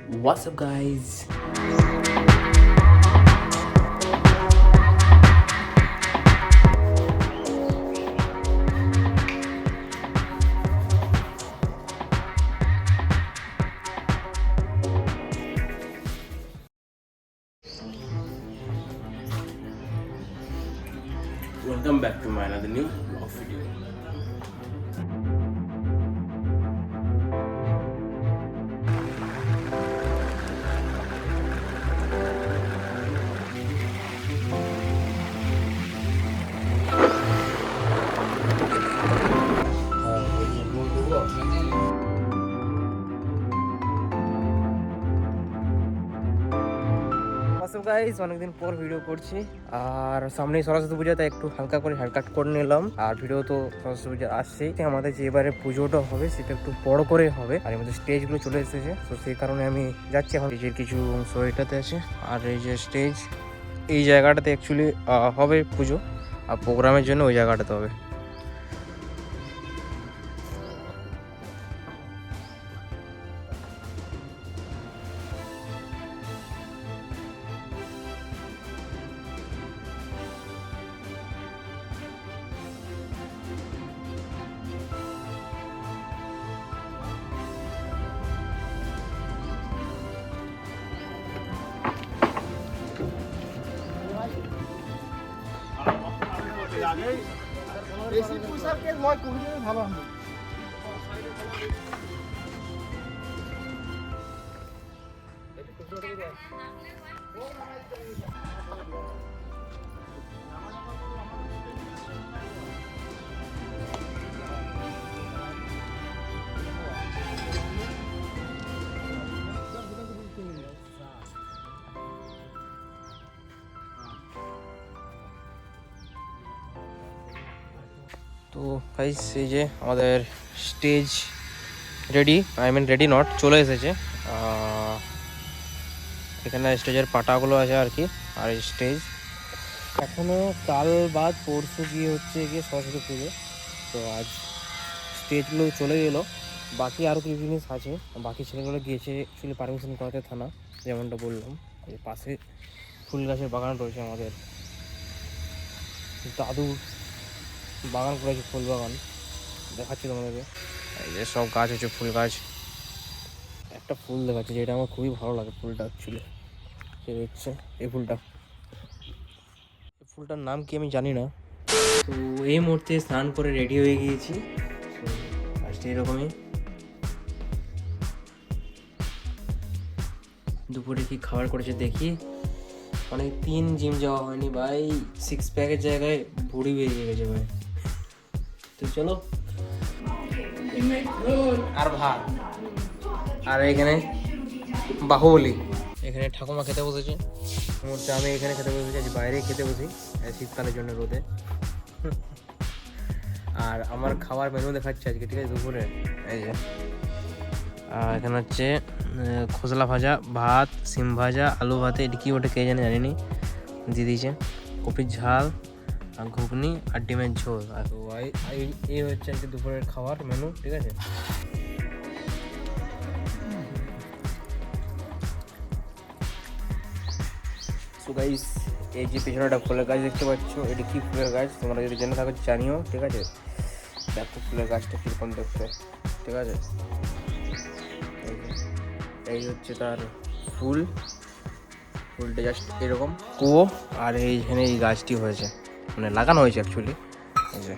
What's up, guys? Welcome back to my another new vlog video. Guys অনেকদিন পর video করছি আর সামনেই সরস্বতী পূজা, তাই একটু হালকা করে হেয়ার কাট করে নিলাম। আর ভিডিও তো সরস্বতী পূজা আসছেই, আমাদের যে এবারে পুজোটা হবে সেটা একটু বড় করে হবে। আর আমাদের স্টেজগুলো চলে এসেছে, তো সেই কারণে আমি যাচ্ছি। এখন স্টেজের কিছু অংশ এটাতে আছে, আর এই যে স্টেজ, এই জায়গাটাতে অ্যাকচুয়ালি হবে পুজো, আর প্রোগ্রামের জন্য ওই জায়গাটাতে হবে। বেশি পয়সার কেস নয়, কমে যাবে ভালো হবে। তো গাইস এই যে আমাদের স্টেজ রেডি, রেডি নট, চলে এসেছে। এখানে স্টেজের পাটাগুলো আছে আর কি। আর এই স্টেজ এখনও কাল বাদ পরশু গিয়ে সরস্বতী পুজো, তো আজ স্টেজগুলো চলে গেলো। বাকি আরও কিছু জিনিস আছে, বাকি ছেলেগুলো গিয়েছে অ্যাকচুয়ালি পারমিশন করাতে থানা, যেমনটা বললাম। এই পাশে ফুল গাছের বাগান রয়েছে, আমাদের দাদু বাগান করেছে, ফুল বাগান দেখাচ্ছি তোমাদেরকে। এই যে সব গাছ হচ্ছে ফুল গাছ। একটা ফুল দেখাচ্ছে যেটা আমার খুবই ভালো লাগে, ফুলটা অ্যাকচুয়ালি হচ্ছে এই ফুলটা। এই ফুলটার নাম কি আমি জানি না। তো এই মুহূর্তে স্নান করে রেডি হয়ে গিয়েছি, ফার্স্টে এরকমই। দুপুরে কি খাবার করেছে দেখি। অনেক দিন জিম যাওয়া হয়নি ভাই, 6 প্যাকের জায়গায় ভুড়ি বেরিয়ে গেছে ভাই। তো চলো। আর ভাত, আর এখানে বাহুবলি। এখানে ঠাকুমা খেতে বসেছে, আমি এখানে খেতে বসেছি, আজ বাইরে খেতে বসি শীতকালের জন্য রোদে। আর আমার খাবার মেনু দেখাচ্ছে আজকে, ঠিক আছে, দুপুরে। এই যে এখানে হচ্ছে খোসলা ভাজা, ভাত, সিম ভাজা, আলু ভাতে, এটি কি ওটা কে জানিনি, দিয়ে দিয়েছে কপির ঝাল, আর ঘুগনি, আর ডিমের ঝোল। আর তো এই হচ্ছে আজকে দুপুরের খাবার মেনু, ঠিক আছে। সো গাইস, এই যে পেছনে একটা ফুলের গাছ দেখতে পাচ্ছ, এটি কি ফুলের গাছ তোমরা যদি জেনে থাকো জানিও, ঠিক আছে। দেখো ফুলের গাছটা কীরকম দেখতে, ঠিক আছে। এই হচ্ছে তার ফুলটা জাস্ট এরকম কুয়ো, আর এইখানে এই গাছটি হয়েছে, মানে লাগানো হয়েছে অ্যাকচুয়ালি, এই যে।